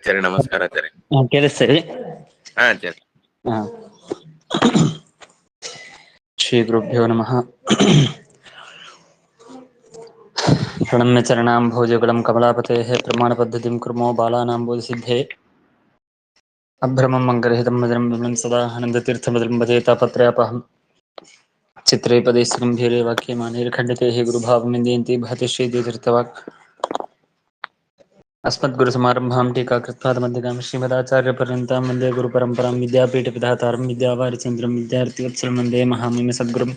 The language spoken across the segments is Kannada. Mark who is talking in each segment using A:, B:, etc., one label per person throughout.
A: ಆಚಾರ್ಯ ನಮಸ್ಕಾರ ಆಚಾರ್ಯ.
B: ಕೇಳಿಸ್ತೀರಿ?
A: ಹಾ ಆಚಾರ್ಯ.
B: ಹಾ. ಶ್ರೀ ಗುರುಭ್ಯೋ ನಮಃ. ಪ್ರಣಮ್ಯ ಚರಣಾಂಭೋಜಗಳಂ ಕಮಲಾಪತೇಃ ಪ್ರಮಾಣಪದ್ಧತಿಂ ಕುರ್ಮೋ ಬಾಲಾನಾಂ ಬೋಧಿಸಿದ್ಧೇ ಅಭ್ರಮಂ ಮಂಗರಹಿತಂ ಮದರಂ ವಿಮಲಂ ಸದಾ ಆನಂದತೀರ್ಥಮದರಂ ಭಜೆ ತಾಪತ್ರಯಾಪಹಂ ಚಿತ್ರೇ ಪದೇ ಗಂಭೀರೆ ವಾಕ್ಯೆ ಮಾನೇರ್ಖಂಡಿತೆ ಹೇ ಗುರುಭಾವಮಿಂದೇಂತಿ ಭಾತಿ ಶ್ರೀದೇವತೀರ್ಥವಾಕ್ अस्मद्गुरुसमारम्भां टीकाकृत्पादमध्यगां श्रीमदाचार्यपर्यन्तां वन्दे गुरुपरम्परां विद्यापीठविधातारं विद्यावारिचन्द्रं विद्यार्थिवत्सलं वन्दे महामहिम सद्गुरुम्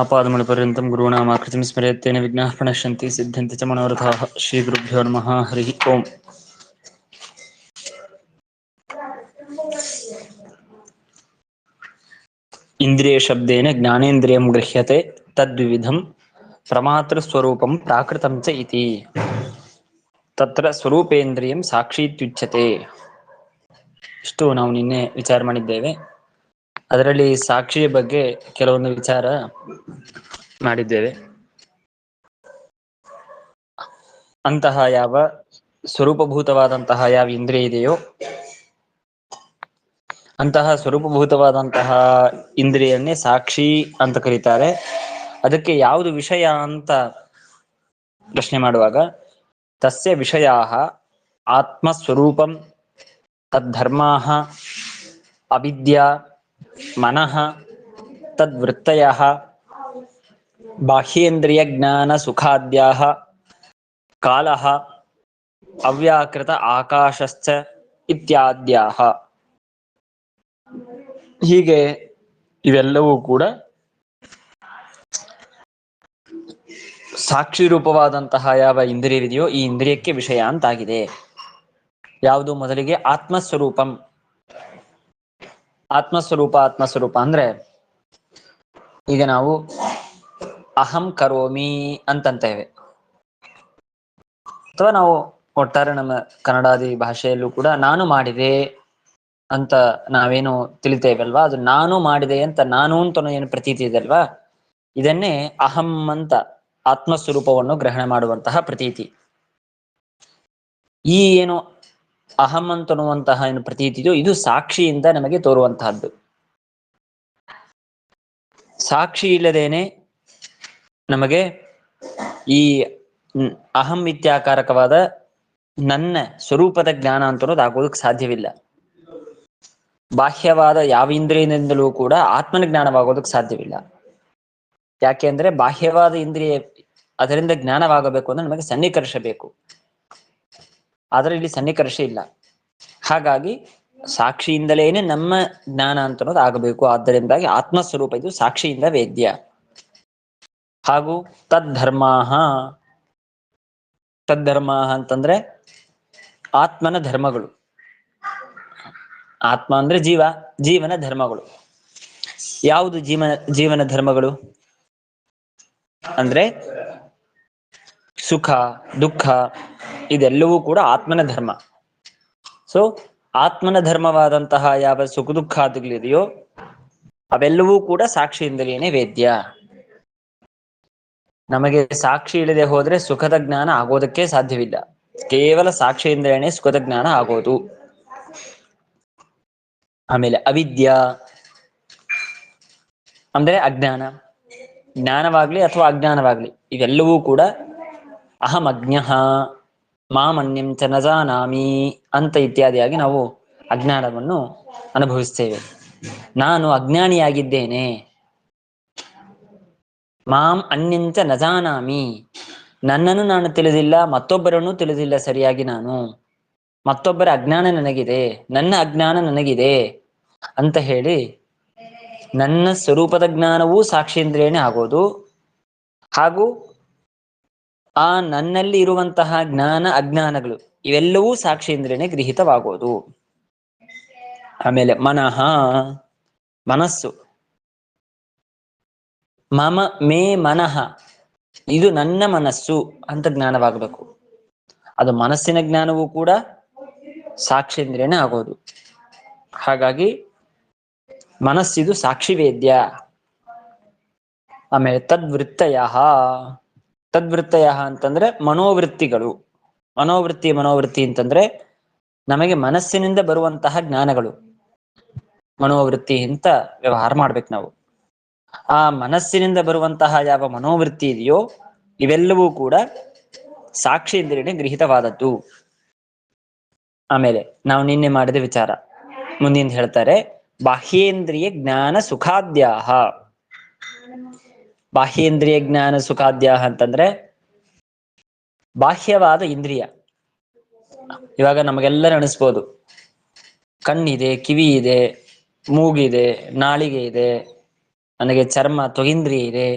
B: आपादमूलपर्यन्तं गुरूणामाकृतिं स्मरेत् तेन विघ्नाः प्रणश्यन्ति सिद्ध्यन्ति च मनोरथाः. श्रीगुरुभ्यो नमः. हरिः ओम्. इन्द्रियशब्देन ज्ञानेन्द्रियं गृह्यते तद्विविधं प्रमातृस्वरूपं प्राकृतं च इति. ತತ್ರ ಸ್ವರೂಪೇಂದ್ರಿಯಂ ಸಾಕ್ಷೀತ್ಯುಚ್ಯತೆ. ಇಷ್ಟು ನಾವು ನಿನ್ನೆ ವಿಚಾರ ಮಾಡಿದ್ದೇವೆ. ಅದರಲ್ಲಿ ಸಾಕ್ಷಿಯ ಬಗ್ಗೆ ಕೆಲವೊಂದು ವಿಚಾರ ಮಾಡಿದ್ದೇವೆ. ಅಂತಹ ಯಾವ ಸ್ವರೂಪಭೂತವಾದಂತಹ ಯಾವ ಇಂದ್ರಿಯ ಇದೆಯೋ ಅಂತಹ ಸ್ವರೂಪಭೂತವಾದಂತಹ ಇಂದ್ರಿಯನ್ನೇ ಸಾಕ್ಷಿ ಅಂತ ಕರೀತಾರೆ. ಅದಕ್ಕೆ ಯಾವುದು ವಿಷಯ ಅಂತ ಪ್ರಶ್ನೆ ಮಾಡುವಾಗ ತಸ್ಯ ವಿಷಯಾಃ ಆತ್ಮಸ್ವರೂಪಂ ತದ್ಧರ್ಮಾಃ ಅವಿದ್ಯಾ ಮನಃ ತದ್ವೃತ್ತಯಃ ಬಾಹ್ಯೇಂದ್ರಿಯ ಜ್ಞಾನ ಸುಖಾದ್ಯಾಃ ಕಾಲಃ ಅವ್ಯಾಕೃತ ಆಕಾಶಶ್ಚ ಇತ್ಯಾದ್ಯಾಃ. ಹೀಗೆ ಇವೆಲ್ಲವೂ ಕೂಡ ಸಾಕ್ಷಿ ರೂಪವಾದಂತಹ ಯಾವ ಇಂದ್ರಿಯವಿದೆಯೋ ಈ ಇಂದ್ರಿಯಕ್ಕೆ ವಿಷಯ ಅಂತಾಗಿದೆ. ಯಾವುದು? ಮೊದಲಿಗೆ ಆತ್ಮಸ್ವರೂಪಂ. ಆತ್ಮಸ್ವರೂಪ ಅಂದ್ರೆ ಈಗ ನಾವು ಅಹಂ ಕರೋಮಿ ಅಂತಂತೇವೆ, ಅಥವಾ ನಾವು ಒಟ್ಟಾರೆ ನಮ್ಮ ಕನ್ನಡಾದಿ ಭಾಷೆಯಲ್ಲೂ ಕೂಡ ನಾನು ಮಾಡಿದೆ ಅಂತ ನಾವೇನು ತಿಳಿತೇವಲ್ವಾ, ಅದು ನಾನು ಮಾಡಿದೆ ಅಂತ ನಾನು ಅಂತ ಏನು ಪ್ರತೀತಿ ಇದೆ ಅಲ್ವಾ, ಇದನ್ನೇ ಅಹಂ ಅಂತ ಆತ್ಮಸ್ವರೂಪವನ್ನು ಗ್ರಹಣ ಮಾಡುವಂತಹ ಪ್ರತೀತಿ. ಈ ಏನು ಅಹಂ ಅಂತನ್ನುವಂತಹ ಏನು ಪ್ರತೀತಿ ಇದೆಯೋ ಇದು ಸಾಕ್ಷಿಯಿಂದ ನಮಗೆ ತೋರುವಂತಹದ್ದು. ಸಾಕ್ಷಿ ಇಲ್ಲದೇನೆ ನಮಗೆ ಈ ಅಹಂ ಇತ್ಯಾಕಾರಕವಾದ ನನ್ನ ಸ್ವರೂಪದ ಜ್ಞಾನ ಅಂತನ್ನೋದು ಆಗೋದಕ್ಕೆ ಸಾಧ್ಯವಿಲ್ಲ. ಬಾಹ್ಯವಾದ ಯಾವ ಇಂದ್ರಿಯದಿಂದಲೂ ಕೂಡ ಆತ್ಮನ ಜ್ಞಾನವಾಗೋದಕ್ಕೆ ಸಾಧ್ಯವಿಲ್ಲ. ಯಾಕೆ ಅಂದ್ರೆ ಬಾಹ್ಯವಾದ ಇಂದ್ರಿಯ ಅದರಿಂದ ಜ್ಞಾನವಾಗಬೇಕು ಅಂದ್ರೆ ನಮಗೆ ಸನ್ನಿಕರ್ಷ ಬೇಕು, ಆದರೆ ಇಲ್ಲಿ ಸನ್ನಿಕರ್ಷ ಇಲ್ಲ. ಹಾಗಾಗಿ ಸಾಕ್ಷಿಯಿಂದಲೇನೆ ನಮ್ಮ ಜ್ಞಾನ ಅಂತ ಅನ್ನೋದು ಆಗಬೇಕು. ಆದ್ದರಿಂದಾಗಿ ಆತ್ಮಸ್ವರೂಪ ಇದು ಸಾಕ್ಷಿಯಿಂದ ವೇದ್ಯ. ಹಾಗೂ ತದ್ಧರ್ಮಾಹ ಅಂತಂದ್ರೆ ಆತ್ಮನ ಧರ್ಮಗಳು. ಆತ್ಮ ಅಂದ್ರೆ ಜೀವನ ಧರ್ಮಗಳು. ಯಾವುದು ಜೀವನ ಧರ್ಮಗಳು ಅಂದ್ರೆ ಸುಖ ದುಃಖ ಇದೆಲ್ಲವೂ ಕೂಡ ಆತ್ಮನ ಧರ್ಮ. ಸೊ ಆತ್ಮನ ಧರ್ಮವಾದಂತಹ ಯಾವ ಸುಖ ದುಃಖಾದಿಗಳಿದೆಯೋ ಅವೆಲ್ಲವೂ ಕೂಡ ಸಾಕ್ಷಿಯಿಂದಲೇನೆ ವೇದ್ಯ. ನಮಗೆ ಸಾಕ್ಷಿ ಇಲ್ಲದೆ ಹೋದ್ರೆ ಸುಖದ ಜ್ಞಾನ ಆಗೋದಕ್ಕೆ ಸಾಧ್ಯವಿಲ್ಲ. ಕೇವಲ ಸಾಕ್ಷಿಯಿಂದಲೇನೆ ಸುಖದ ಜ್ಞಾನ ಆಗೋದು. ಆಮೇಲೆ ಅವಿದ್ಯಾ ಅಂದ್ರೆ ಅಜ್ಞಾನ. ಜ್ಞಾನವಾಗ್ಲಿ ಅಥವಾ ಅಜ್ಞಾನವಾಗ್ಲಿ ಇವೆಲ್ಲವೂ ಕೂಡ ಅಹಂ ಅಜ್ಞಃ ಮಾಮನ್ಯಂ ಚ ನ ಜಾನಾಮಿ ಅಂತ ಇತ್ಯಾದಿಯಾಗಿ ನಾವು ಅಜ್ಞಾನವನ್ನು ಅನುಭವಿಸ್ತೇವೆ. ನಾನು ಅಜ್ಞಾನಿಯಾಗಿದ್ದೇನೆ. ಮಾಂ ಅನ್ಯಂಚ ನ ಜಾನಾಮಿ, ನನ್ನನ್ನು ನಾನು ತಿಳಿದಿಲ್ಲ, ಮತ್ತೊಬ್ಬರನ್ನು ತಿಳಿದಿಲ್ಲ ಸರಿಯಾಗಿ. ನಾನು ಮತ್ತೊಬ್ಬರ ಅಜ್ಞಾನ ನನಗಿದೆ, ನನ್ನ ಅಜ್ಞಾನ ನನಗಿದೆ ಅಂತ ಹೇಳಿ ನನ್ನ ಸ್ವರೂಪದ ಜ್ಞಾನವೂ ಸಾಕ್ಷೀಂದ್ರಿಯನೇ ಆಗೋದು. ಹಾಗೂ ಆ ನನ್ನಲ್ಲಿ ಇರುವಂತಹ ಜ್ಞಾನ ಅಜ್ಞಾನಗಳು ಇವೆಲ್ಲವೂ ಸಾಕ್ಷೀಂದ್ರಿಯನೇ ಗೃಹೀತವಾಗೋದು. ಆಮೇಲೆ ಮನಸ್ಸು ಮೇ ಮನಃ, ಇದು ನನ್ನ ಮನಸ್ಸು ಅಂತ ಜ್ಞಾನವಾಗಬೇಕು. ಅದು ಮನಸ್ಸಿನ ಜ್ಞಾನವೂ ಕೂಡ ಸಾಕ್ಷೀಂದ್ರಿಯನೇ ಆಗೋದು. ಹಾಗಾಗಿ ಮನಸ್ಸಿದು ಸಾಕ್ಷಿ ವೇದ್ಯ. ಆಮೇಲೆ ತದ್ವೃತ್ತಯ ಅಂತಂದ್ರೆ ಮನೋವೃತ್ತಿ ಅಂತಂದ್ರೆ ನಮಗೆ ಮನಸ್ಸಿನಿಂದ ಬರುವಂತಹ ಜ್ಞಾನಗಳು, ಮನೋವೃತ್ತಿ ಅಂತ ವ್ಯವಹಾರ ಮಾಡ್ಬೇಕು ನಾವು. ಆ ಮನಸ್ಸಿನಿಂದ ಬರುವಂತಹ ಯಾವ ಮನೋವೃತ್ತಿ ಇದೆಯೋ ಇವೆಲ್ಲವೂ ಕೂಡ ಸಾಕ್ಷಿ ಇಂದ್ರಿಯನೇ ಗೃಹೀತವಾದದ್ದು. ಆಮೇಲೆ ನಾವು ನಿನ್ನೆ ಮಾಡಿದ ವಿಚಾರ ಮುಂದಿನ ಹೇಳ್ತಾರೆ, ಬಾಹ್ಯೇಂದ್ರಿಯ ಜ್ಞಾನ ಸುಖಾದ್ಯಾಹ. ಬಾಹ್ಯೇಂದ್ರಿಯ ಜ್ಞಾನ ಸುಖಾದ್ಯಾಹ ಅಂತಂದ್ರೆ ಬಾಹ್ಯವಾದ ಇಂದ್ರಿಯ. ಇವಾಗ ನಮಗೆಲ್ಲರೂ ಅನಿಸ್ಬೋದು, ಕಣ್ಣಿದೆ, ಕಿವಿ ಇದೆ, ಮೂಗಿದೆ, ನಾಲಿಗೆ ಇದೆ, ನನಗೆ ಚರ್ಮ ತ್ವಗಿಂದ್ರಿಯ ಇದೆ,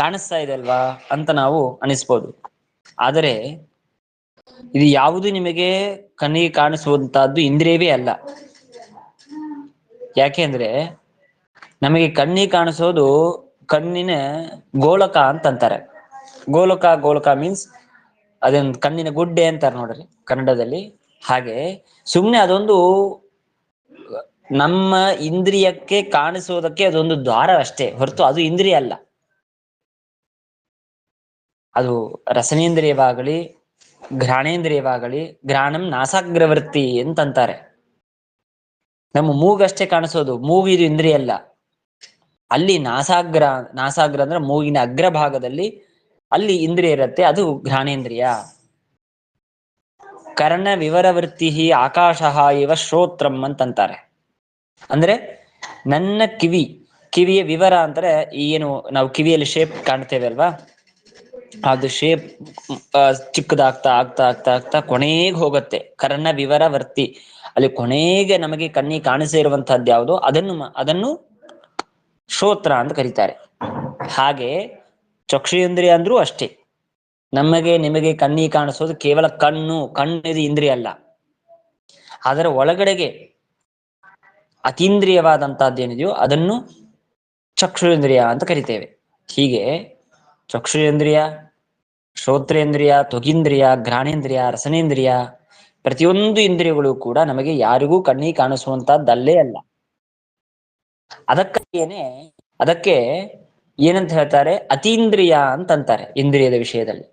B: ಕಾಣಿಸ್ತಾ ಇದೆ ಅಲ್ವಾ ಅಂತ ನಾವು ಅನಿಸ್ಬೋದು. ಆದರೆ ಇದು ಯಾವುದು ನಿಮಗೆ ಕಣ್ಣಿಗೆ ಕಾಣಿಸುವಂತಹದ್ದು ಇಂದ್ರಿಯವೇ ಅಲ್ಲ. ಯಾಕೆ ಅಂದ್ರೆ ನಮಗೆ ಕಣ್ಣಿಗೆ ಕಾಣಿಸೋದು ಕಣ್ಣಿನ ಗೋಳಕ ಅಂತಂತಾರೆ. ಗೋಲಕ ಗೋಲಕ ಮೀನ್ಸ್ ಅದೊಂದು ಕಣ್ಣಿನ ಗುಡ್ಡೆ ಅಂತಾರೆ ನೋಡ್ರಿ ಕನ್ನಡದಲ್ಲಿ. ಹಾಗೆ ಸುಮ್ನೆ ಅದೊಂದು ನಮ್ಮ ಇಂದ್ರಿಯಕ್ಕೆ ಕಾಣಿಸುವುದಕ್ಕೆ ಅದೊಂದು ದ್ವಾರ ಅಷ್ಟೇ ಹೊರತು ಅದು ಇಂದ್ರಿಯ ಅಲ್ಲ. ಅದು ರಸನೇಂದ್ರಿಯವಾಗಲಿ ಘ್ರಾಣೇಂದ್ರಿಯವಾಗಲಿ, ಘ್ರಾಣಂ ನಾಸಾಗ್ರವೃತ್ತಿ ಅಂತಂತಾರೆ. ನಮ್ಮ ಮೂಗಷ್ಟೇ ಕಾಣಿಸೋದು, ಮೂಗು ಇದು ಇಂದ್ರಿಯ ಅಲ್ಲ. ಅಲ್ಲಿ ನಾಸಾಗ್ರ ಅಂದ್ರೆ ಮೂಗಿನ ಅಗ್ರಭಾಗದಲ್ಲಿ ಅಲ್ಲಿ ಇಂದ್ರಿಯ ಇರುತ್ತೆ, ಅದು ಘ್ರಾಣೇಂದ್ರಿಯ. ಕರ್ಣ ವಿವರವೃತ್ತಿ ಆಕಾಶ ಇವ ಶ್ರೋತ್ರಂ ಅಂತಂತಾರೆ. ಅಂದ್ರೆ ನನ್ನ ಕಿವಿಯ ವಿವರ ಅಂದ್ರೆ ಏನು ನಾವು ಕಿವಿಯಲ್ಲಿ ಶೇಪ್ ಕಾಣ್ತೇವೆ ಅಲ್ವಾ, ಅದು ಶೇಪ್ ಚಿಕ್ಕದಾಗ್ತಾ ಆಗ್ತಾ ಆಗ್ತಾ ಆಗ್ತಾ ಕೊನೆಗೆ ಹೋಗುತ್ತೆ ಕರ್ಣ ವಿವರ ವರ್ತಿ. ಅಲ್ಲಿ ಕೊನೆಗೆ ನಮಗೆ ಕಣ್ಣಿಗೆ ಕಾಣಿಸೇ ಇರುವಂತಹದ್ದು ಯಾವುದು ಅದನ್ನು ಶ್ರೋತ್ರ ಅಂತ ಕರೀತಾರೆ. ಹಾಗೆ ಚಕ್ಷುರೇಂದ್ರಿಯ ಅಂದ್ರೂ ಅಷ್ಟೇ. ನಿಮಗೆ ಕಣ್ಣಿಗೆ ಕಾಣಿಸೋದು ಕೇವಲ ಕಣ್ಣಿದು ಇಂದ್ರಿಯ ಅಲ್ಲ, ಅದರ ಒಳಗಡೆಗೆ ಅತೀಂದ್ರಿಯವಾದಂತಹದ್ದೇನಿದೆಯೋ ಅದನ್ನು ಚಕ್ಷುರೇಂದ್ರಿಯ ಅಂತ ಕರಿತೇವೆ. ಹೀಗೆ ಚಕ್ಷುರೇಂದ್ರಿಯ, ಶ್ರೋತ್ರೇಂದ್ರಿಯ, ತ್ವಗೀಂದ್ರಿಯ, ಘ್ರಾಣೇಂದ್ರಿಯ, ರಸನೇಂದ್ರಿಯ, ಪ್ರತಿಯೊಂದು ಇಂದ್ರಿಯಗಳು ಕೂಡ ನಮಗೆ ಯಾರಿಗೂ ಕಣ್ಣಿಗೆ ಕಾಣಿಸುವಂತಹದ್ದಲ್ಲೇ ಅಲ್ಲ. ಅದಕ್ಕೆ ಏನಂತ ಹೇಳ್ತಾರೆ, ಅತೀಂದ್ರಿಯ ಅಂತಂತಾರೆ ಇಂದ್ರಿಯದ ವಿಷಯದಲ್ಲಿ.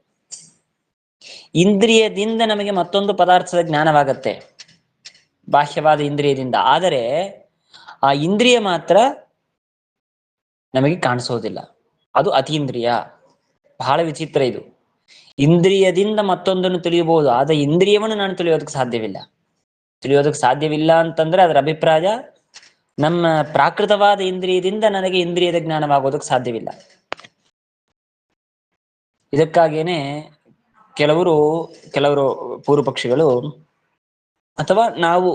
B: ಇಂದ್ರಿಯದಿಂದ ನಮಗೆ ಮತ್ತೊಂದು ಪದಾರ್ಥದ ಜ್ಞಾನವಾಗತ್ತೆ ಬಾಹ್ಯವಾದ ಇಂದ್ರಿಯದಿಂದ, ಆದರೆ ಆ ಇಂದ್ರಿಯ ಮಾತ್ರ ನಮಗೆ ಕಾಣಿಸೋದಿಲ್ಲ, ಅದು ಅತೀಂದ್ರಿಯ. ಬಹಳ ವಿಚಿತ್ರ ಇದು. ಇಂದ್ರಿಯದಿಂದ ಮತ್ತೊಂದನ್ನು ತಿಳಿಯಬಹುದು, ಆದ್ರೆ ಇಂದ್ರಿಯವನ್ನು ನಾನು ತಿಳಿಯೋದಕ್ಕೆ ಸಾಧ್ಯವಿಲ್ಲ ಅಂತಂದ್ರೆ ಅದರ ಅಭಿಪ್ರಾಯ ನಮ್ಮ ಪ್ರಾಕೃತವಾದ ಇಂದ್ರಿಯದಿಂದ ನನಗೆ ಇಂದ್ರಿಯದ ಜ್ಞಾನವಾಗೋದಕ್ಕೆ ಸಾಧ್ಯವಿಲ್ಲ. ಇದಕ್ಕಾಗೇನೆ ಕೆಲವರು ಪೂರ್ವ ಪಕ್ಷಿಗಳು ಅಥವಾ ನಾವು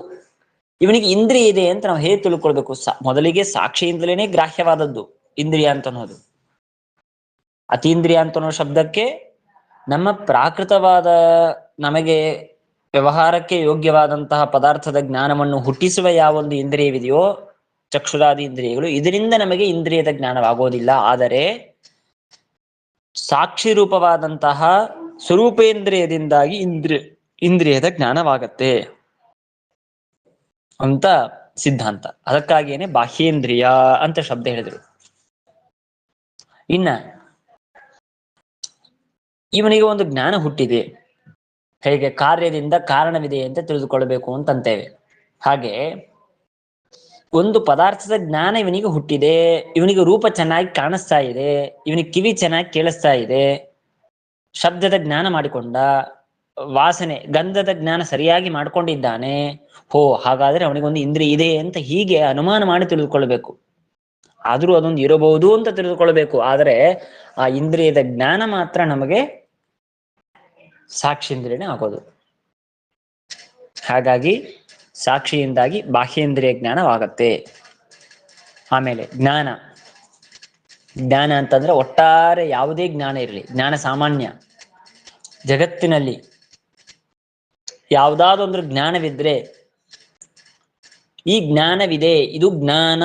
B: ಇವನಿಗೆ ಇಂದ್ರಿಯ ಇದೆ ಅಂತ ನಾವು ಹೇಗೆ ತಿಳ್ಕೊಳ್ಬೇಕು? ಮೊದಲಿಗೆ ಸಾಕ್ಷಿಯಿಂದಲೇನೆ ಗ್ರಾಹ್ಯವಾದದ್ದು ಇಂದ್ರಿಯ ಅಂತ ಅನ್ನೋದು. ಅತೀಂದ್ರಿಯ ಅಂತ ಅನ್ನೋ ಶಬ್ದಕ್ಕೆ ನಮ್ಮ ಪ್ರಾಕೃತವಾದ ನಮಗೆ ವ್ಯವಹಾರಕ್ಕೆ ಯೋಗ್ಯವಾದಂತಹ ಪದಾರ್ಥದ ಜ್ಞಾನವನ್ನು ಹುಟ್ಟಿಸುವ ಯಾವೊಂದು ಇಂದ್ರಿಯವಿದೆಯೋ ಚಕ್ಷುರಾದಿ ಇಂದ್ರಿಯಗಳು, ಇದರಿಂದ ನಮಗೆ ಇಂದ್ರಿಯದ ಜ್ಞಾನವಾಗೋದಿಲ್ಲ. ಆದರೆ ಸಾಕ್ಷಿ ರೂಪವಾದಂತಹ ಸ್ವರೂಪೇಂದ್ರಿಯದಿಂದಾಗಿ ಇಂದ್ರಿಯದ ಜ್ಞಾನವಾಗತ್ತೆ ಅಂತ ಸಿದ್ಧಾಂತ. ಅದಕ್ಕಾಗಿಯೇನೆ ಬಾಹ್ಯೇಂದ್ರಿಯ ಅಂತ ಶಬ್ದ ಹೇಳಿದ್ರು. ಇನ್ನ ಇವನಿಗೆ ಒಂದು ಜ್ಞಾನ ಹುಟ್ಟಿದೆ, ಹೇಗೆ ಕಾರ್ಯದಿಂದ ಕಾರಣವಿದೆ ಅಂತ ತಿಳಿದುಕೊಳ್ಬೇಕು ಅಂತಂತೇವೆ. ಹಾಗೆ ಒಂದು ಪದಾರ್ಥದ ಜ್ಞಾನ ಇವನಿಗೆ ಹುಟ್ಟಿದೆ, ಇವನಿಗೆ ರೂಪ ಚೆನ್ನಾಗಿ ಕಾಣಿಸ್ತಾ ಇದೆ, ಇವನಿಗೆ ಕಿವಿ ಚೆನ್ನಾಗಿ ಕೇಳಿಸ್ತಾ ಇದೆ, ಶಬ್ದದ ಜ್ಞಾನ ಮಾಡಿಕೊಂಡ, ವಾಸನೆ ಗಂಧದ ಜ್ಞಾನ ಸರಿಯಾಗಿ ಮಾಡ್ಕೊಂಡಿದ್ದಾನೆ. ಹಾಗಾದ್ರೆ ಅವನಿಗೊಂದು ಇಂದ್ರಿಯ ಇದೆ ಅಂತ ಹೀಗೆ ಅನುಮಾನ ಮಾಡಿ ತಿಳಿದುಕೊಳ್ಬೇಕು. ಆದ್ರೂ ಅದೊಂದು ಇರಬಹುದು ಅಂತ ತಿಳಿದುಕೊಳ್ಬೇಕು. ಆದರೆ ಆ ಇಂದ್ರಿಯದ ಜ್ಞಾನ ಮಾತ್ರ ನಮಗೆ ಸಾಕ್ಷಿಯಿಂದ್ರಿಯನೇ ಆಗೋದು. ಹಾಗಾಗಿ ಸಾಕ್ಷಿಯಿಂದಾಗಿ ಬಾಹ್ಯೇಂದ್ರಿಯ ಜ್ಞಾನವಾಗತ್ತೆ. ಆಮೇಲೆ ಜ್ಞಾನ ಅಂತಂದ್ರೆ ಒಟ್ಟಾರೆ ಯಾವುದೇ ಜ್ಞಾನ ಇರಲಿ, ಜ್ಞಾನ ಸಾಮಾನ್ಯ. ಜಗತ್ತಿನಲ್ಲಿ ಯಾವುದಾದೊಂದು ಜ್ಞಾನವಿದ್ರೆ ಈ ಜ್ಞಾನವಿದೆ, ಇದು ಜ್ಞಾನ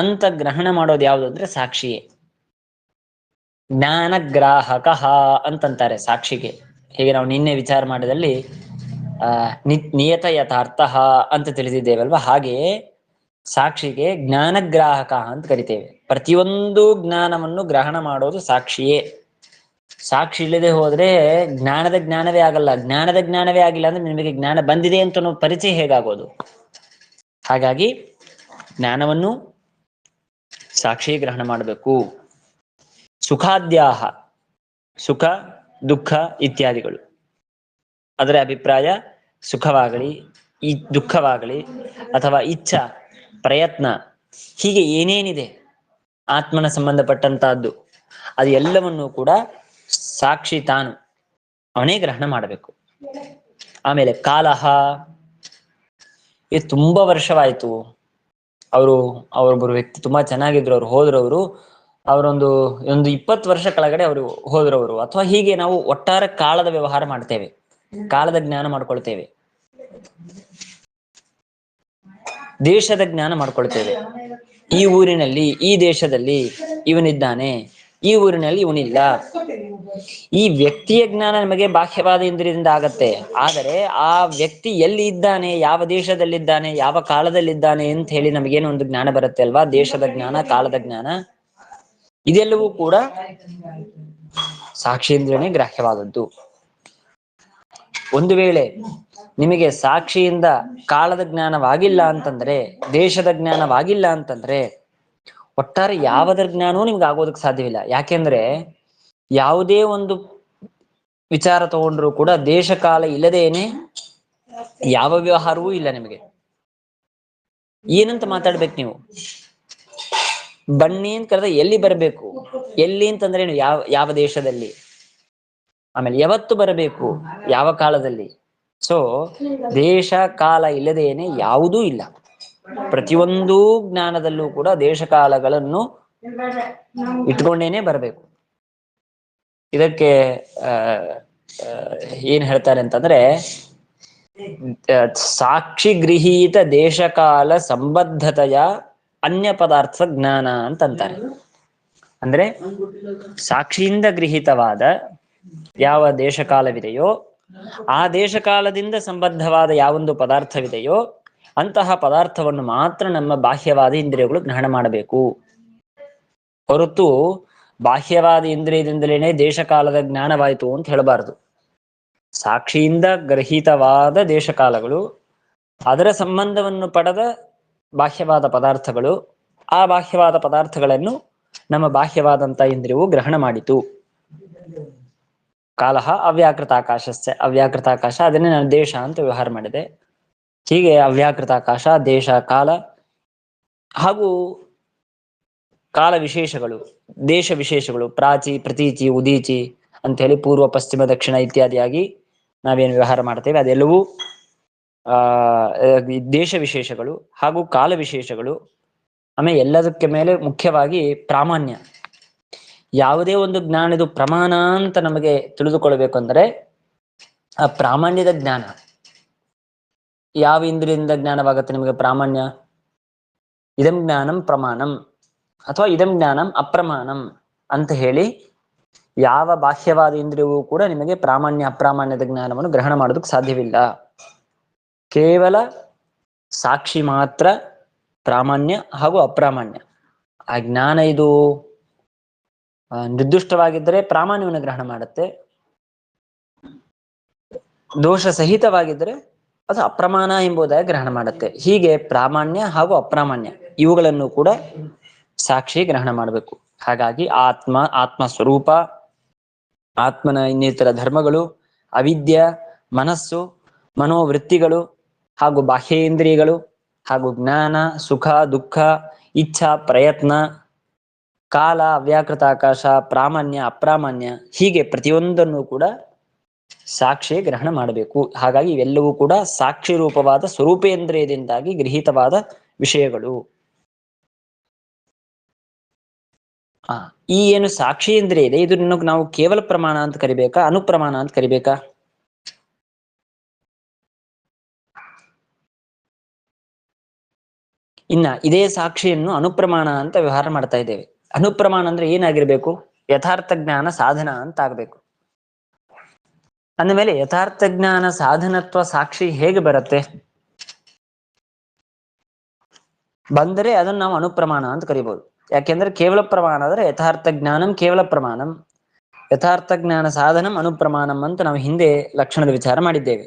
B: ಅಂತ ಗ್ರಹಣ ಮಾಡೋದು ಯಾವುದು ಅಂದ್ರೆ ಸಾಕ್ಷಿಯೇ. ಜ್ಞಾನಗ್ರಾಹಕ ಅಂತಂತಾರೆ ಸಾಕ್ಷಿಗೆ. ಹೀಗೆ ನಾವು ನಿನ್ನೆ ವಿಚಾರ ಮಾಡಿದಲ್ಲಿ ನಿಯತ ಯಥಾರ್ಥ ಅಂತ ತಿಳಿದಿದ್ದೇವಲ್ವಾ, ಹಾಗೆ ಸಾಕ್ಷಿಗೆ ಜ್ಞಾನಗ್ರಾಹಕ ಅಂತ ಕರಿತೇವೆ. ಪ್ರತಿಯೊಂದು ಜ್ಞಾನವನ್ನು ಗ್ರಹಣ ಮಾಡೋದು ಸಾಕ್ಷಿಯೇ. ಸಾಕ್ಷಿ ಇಲ್ಲದೆ ಹೋದ್ರೆ ಜ್ಞಾನದ ಜ್ಞಾನವೇ ಆಗಲ್ಲ. ಜ್ಞಾನದ ಜ್ಞಾನವೇ ಆಗಿಲ್ಲ ಅಂದ್ರೆ ನಿಮಗೆ ಜ್ಞಾನ ಬಂದಿದೆ ಅಂತ ಅನ್ನೋ ಪರಿಚಯ ಹೇಗಾಗೋದು? ಹಾಗಾಗಿ ಜ್ಞಾನವನ್ನು ಸಾಕ್ಷಿ ಗ್ರಹಣ ಮಾಡಬೇಕು. ಸುಖಾದ್ಯಾಹ, ಸುಖ ದುಃಖ ಇತ್ಯಾದಿಗಳು, ಅದರ ಅಭಿಪ್ರಾಯ ಸುಖವಾಗಲಿ ಈ ದುಃಖವಾಗಲಿ ಅಥವಾ ಇಚ್ಛಾ ಪ್ರಯತ್ನ, ಹೀಗೆ ಏನೇನಿದೆ ಆತ್ಮನ ಸಂಬಂಧಪಟ್ಟಂತಹದ್ದು ಅದು ಎಲ್ಲವನ್ನೂ ಕೂಡ ಸಾಕ್ಷಿ ತಾನು ಅವನೇ ಗ್ರಹಣ ಮಾಡಬೇಕು. ಆಮೇಲೆ ಕಾಲಹ, ಇದು ತುಂಬಾ ವರ್ಷವಾಯ್ತು, ಅವರೊಬ್ಬರು ವ್ಯಕ್ತಿ ತುಂಬಾ ಚೆನ್ನಾಗಿದ್ರು, ಅವ್ರು ಹೋದ್ರವರು, ಒಂದು 20 ವರ್ಷ ಕೆಳಗಡೆ ಅವರು ಹೋದ್ರವರು, ಅಥವಾ ಹೀಗೆ ನಾವು ಒಟ್ಟಾರೆ ಕಾಲದ ವ್ಯವಹಾರ ಮಾಡ್ತೇವೆ, ಕಾಲದ ಜ್ಞಾನ ಮಾಡ್ಕೊಳ್ತೇವೆ, ದೇಶದ ಜ್ಞಾನ ಮಾಡ್ಕೊಳ್ತೇವೆ. ಈ ಊರಿನಲ್ಲಿ ಈ ದೇಶದಲ್ಲಿ ಇವನಿದ್ದಾನೆ, ಈ ಊರಿನಲ್ಲಿ ಇವನಿಲ್ಲ. ಈ ವ್ಯಕ್ತಿಯ ಜ್ಞಾನ ನಮಗೆ ಬಾಹ್ಯವಾದ ಇಂದ್ರಿಯದಿಂದ ಆಗತ್ತೆ. ಆದರೆ ಆ ವ್ಯಕ್ತಿ ಎಲ್ಲಿ ಇದ್ದಾನೆ, ಯಾವ ದೇಶದಲ್ಲಿದ್ದಾನೆ, ಯಾವ ಕಾಲದಲ್ಲಿದ್ದಾನೆ ಅಂತ ಹೇಳಿ ನಮಗೇನು ಒಂದು ಜ್ಞಾನ ಬರುತ್ತೆ ಅಲ್ವಾ, ದೇಶದ ಜ್ಞಾನ, ಕಾಲದ ಜ್ಞಾನ, ಇದೆಲ್ಲವೂ ಕೂಡ ಸಾಕ್ಷೀಂದ್ರನೇ ಗ್ರಾಹ್ಯವಾದದ್ದು. ಒಂದು ವೇಳೆ ನಿಮಗೆ ಸಾಕ್ಷಿಯಿಂದ ಕಾಲದ ಜ್ಞಾನವಾಗಿಲ್ಲ ಅಂತಂದ್ರೆ, ದೇಶದ ಜ್ಞಾನವಾಗಿಲ್ಲ ಅಂತಂದ್ರೆ, ಒಟ್ಟಾರೆ ಯಾವುದರ ಜ್ಞಾನವೂ ನಿಮ್ಗೆ ಆಗೋದಕ್ಕೆ ಸಾಧ್ಯವಿಲ್ಲ. ಯಾಕೆಂದ್ರೆ ಯಾವುದೇ ಒಂದು ವಿಚಾರ ತಗೊಂಡ್ರು ಕೂಡ ದೇಶ ಕಾಲ ಇಲ್ಲದೇನೆ ಯಾವ ವ್ಯವಹಾರವೂ ಇಲ್ಲ ನಿಮಗೆ. ಏನಂತ ಮಾತಾಡ್ಬೇಕು ನೀವು? ಬನ್ನಿ ಅಂತ ಕರೆದ್ರೆ ಎಲ್ಲಿ ಬರಬೇಕು, ಎಲ್ಲಿ ಅಂತಂದ್ರೆ ಯಾವ ದೇಶದಲ್ಲಿ, ಆಮೇಲೆ ಯಾವತ್ತು ಬರಬೇಕು, ಯಾವ ಕಾಲದಲ್ಲಿ. ಸೊ ದೇಶ ಕಾಲ ಇಲ್ಲದೇನೆ ಯಾವುದೂ ಇಲ್ಲ. ಪ್ರತಿಯೊಂದು ಜ್ಞಾನದಲ್ಲೂ ಕೂಡ ದೇಶ ಕಾಲಗಳನ್ನು ಇಟ್ಕೊಂಡೇನೆ ಬರಬೇಕು. ಇದಕ್ಕೆ ಏನ್ ಹೇಳ್ತಾರೆ ಅಂತಂದ್ರೆ, ಸಾಕ್ಷಿ ಗೃಹೀತ ದೇಶಕಾಲ ಸಂಬದ್ಧತೆಯ ಅನ್ಯ ಪದಾರ್ಥ ಜ್ಞಾನ ಅಂತಂತಾರೆ. ಅಂದ್ರೆ ಸಾಕ್ಷಿಯಿಂದ ಗೃಹೀತವಾದ ಯಾವ ದೇಶಕಾಲವಿದೆಯೋ, ಆ ದೇಶಕಾಲದಿಂದ ಸಂಬದ್ಧವಾದ ಯಾವೊಂದು ಪದಾರ್ಥವಿದೆಯೋ ಅಂತಹ ಪದಾರ್ಥವನ್ನು ಮಾತ್ರ ನಮ್ಮ ಬಾಹ್ಯವಾದ ಇಂದ್ರಿಯಗಳು ಗ್ರಹಣ ಮಾಡಬೇಕು. ಹೊರತು ಬಾಹ್ಯವಾದ ಇಂದ್ರಿಯದಿಂದಲೇ ದೇಶಕಾಲದ ಜ್ಞಾನವಾಯಿತು ಅಂತ ಹೇಳಬಾರದು. ಸಾಕ್ಷಿಯಿಂದ ಗ್ರಹೀತವಾದ ದೇಶಕಾಲಗಳು, ಅದರ ಸಂಬಂಧವನ್ನು ಪಡೆದ ಬಾಹ್ಯವಾದ ಪದಾರ್ಥಗಳು, ಆ ಬಾಹ್ಯವಾದ ಪದಾರ್ಥಗಳನ್ನು ನಮ್ಮ ಬಾಹ್ಯವಾದಂಥ ಇಂದ್ರಿಯವು ಗ್ರಹಣ ಮಾಡಿತು. ಕಾಲಹ ಅವ್ಯಾಕೃತ ಆಕಾಶಸ್ಯ, ಅವ್ಯಾಕೃತ ಆಕಾಶ, ಅದನ್ನೇ ನಾನು ದೇಶ ಅಂತ ವ್ಯವಹಾರ ಮಾಡಿದೆ. ಹೀಗೆ ಅವ್ಯಾಕೃತ ಆಕಾಶ, ದೇಶ, ಕಾಲ ಹಾಗೂ ಕಾಲ ವಿಶೇಷಗಳು, ದೇಶ ವಿಶೇಷಗಳು, ಪ್ರಾಚಿ, ಪ್ರತೀಚಿ, ಉದೀಚಿ ಅಂತ ಹೇಳಿ ಪೂರ್ವ, ಪಶ್ಚಿಮ, ದಕ್ಷಿಣ ಇತ್ಯಾದಿಯಾಗಿ ನಾವೇನು ವ್ಯವಹಾರ ಮಾಡ್ತೇವೆ ಅದೆಲ್ಲವೂ ದೇಶ ವಿಶೇಷಗಳು ಹಾಗೂ ಕಾಲ ವಿಶೇಷಗಳು. ಆಮೇಲೆ ಎಲ್ಲದಕ್ಕೆ ಮೇಲೆ ಮುಖ್ಯವಾಗಿ ಪ್ರಾಮಾಣ್ಯ. ಯಾವುದೇ ಒಂದು ಜ್ಞಾನ ಇದು ಪ್ರಮಾಣ ಅಂತ ನಮಗೆ ತಿಳಿದುಕೊಳ್ಬೇಕು ಅಂದ್ರೆ ಆ ಪ್ರಾಮಾಣ್ಯದ ಜ್ಞಾನ. ಯಾವ ಇಂದ್ರಿಯಿಂದ ಜ್ಞಾನವಾಗುತ್ತೆ ನಿಮಗೆ ಪ್ರಾಮಾಣ್ಯ? ಇದಂ ಜ್ಞಾನಂ ಪ್ರಮಾಣಂ ಅಥವಾ ಇದಂ ಜ್ಞಾನಂ ಅಪ್ರಮಾಣಂ ಅಂತ ಹೇಳಿ ಯಾವ ಬಾಹ್ಯವಾದ ಇಂದ್ರಿಯವೂ ಕೂಡ ನಿಮಗೆ ಪ್ರಾಮಾಣ್ಯ ಅಪ್ರಾಮಾಣ್ಯದ ಜ್ಞಾನವನ್ನು ಗ್ರಹಣ ಮಾಡೋದಕ್ಕೆ ಸಾಧ್ಯವಿಲ್ಲ. ಕೇವಲ ಸಾಕ್ಷಿ ಮಾತ್ರ ಪ್ರಾಮಾಣ್ಯ ಹಾಗೂ ಅಪ್ರಾಮಾಣ್ಯ. ಆ ಜ್ಞಾನ ಇದು ನಿರ್ದಿಷ್ಟವಾಗಿದ್ದರೆ ಪ್ರಾಮಾಣ್ಯವನ್ನು ಗ್ರಹಣ ಮಾಡುತ್ತೆ, ದೋಷ ಸಹಿತವಾಗಿದ್ದರೆ ಅದು ಅಪ್ರಮಾಣ ಎಂಬುದಾಗಿ ಗ್ರಹಣ ಮಾಡುತ್ತೆ. ಹೀಗೆ ಪ್ರಾಮಾಣ್ಯ ಹಾಗೂ ಅಪ್ರಾಮಾಣ್ಯ ಇವುಗಳನ್ನು ಕೂಡ ಸಾಕ್ಷಿ ಗ್ರಹಣ ಮಾಡಬೇಕು. ಹಾಗಾಗಿ ಆತ್ಮ ಸ್ವರೂಪ, ಆತ್ಮನ ಇನ್ನಿತರ ಧರ್ಮಗಳು, ಅವಿದ್ಯ, ಮನಸ್ಸು, ಮನೋವೃತ್ತಿಗಳು ಹಾಗೂ ಬಾಹ್ಯೇಂದ್ರಿಯಗಳು ಹಾಗೂ ಜ್ಞಾನ, ಸುಖ ದುಃಖ, ಇಚ್ಛಾ ಪ್ರಯತ್ನ, ಕಾಲ, ಅವ್ಯಾಕೃತ ಆಕಾಶ, ಪ್ರಾಮಾಣ್ಯ ಅಪ್ರಾಮಾಣ್ಯ, ಹೀಗೆ ಪ್ರತಿಯೊಂದನ್ನು ಕೂಡ ಸಾಕ್ಷಿ ಗ್ರಹಣ ಮಾಡಬೇಕು. ಹಾಗಾಗಿ ಇವೆಲ್ಲವೂ ಕೂಡ ಸಾಕ್ಷಿ ರೂಪವಾದ ಸ್ವರೂಪೇಂದ್ರಿಯದಿಂದಾಗಿ ಗೃಹೀತವಾದ ವಿಷಯಗಳು. ಈ ಏನು ಸಾಕ್ಷೀಂದ್ರಿಯ ಇದೆ, ಇದನ್ನು ನಾವು ಕೇವಲ ಪ್ರಮಾಣ ಅಂತ ಕರಿಬೇಕಾ, ಅನುಪ್ರಮಾಣ ಅಂತ ಕರಿಬೇಕಾ? ಇನ್ನ ಇದೇ ಸಾಕ್ಷಿಯನ್ನು ಅನುಪ್ರಮಾಣ ಅಂತ ವ್ಯವಹಾರ ಮಾಡ್ತಾ ಇದ್ದೇವೆ. ಅನುಪ್ರಮಾಣ ಅಂದ್ರೆ ಏನಾಗಿರ್ಬೇಕು? ಯಥಾರ್ಥ ಜ್ಞಾನ ಸಾಧನ ಅಂತ ಆಗ್ಬೇಕು. ಅಂದಮೇಲೆ ಯಥಾರ್ಥ ಜ್ಞಾನ ಸಾಧನತ್ವ ಸಾಕ್ಷಿ ಹೇಗೆ ಬರುತ್ತೆ? ಬಂದರೆ ಅದನ್ನು ನಾವು ಅನುಪ್ರಮಾಣ ಅಂತ ಕರಿಬಹುದು. ಯಾಕೆಂದ್ರೆ ಕೇವಲ ಪ್ರಮಾಣ ಅಂದ್ರೆ ಯಥಾರ್ಥ ಜ್ಞಾನಂ ಕೇವಲ ಪ್ರಮಾಣಂ, ಯಥಾರ್ಥ ಜ್ಞಾನ ಸಾಧನಂ ಅನುಪ್ರಮಾಣಂ ಅಂತ ನಾವು ಹಿಂದೆ ಲಕ್ಷಣದ ವಿಚಾರ ಮಾಡಿದ್ದೇವೆ.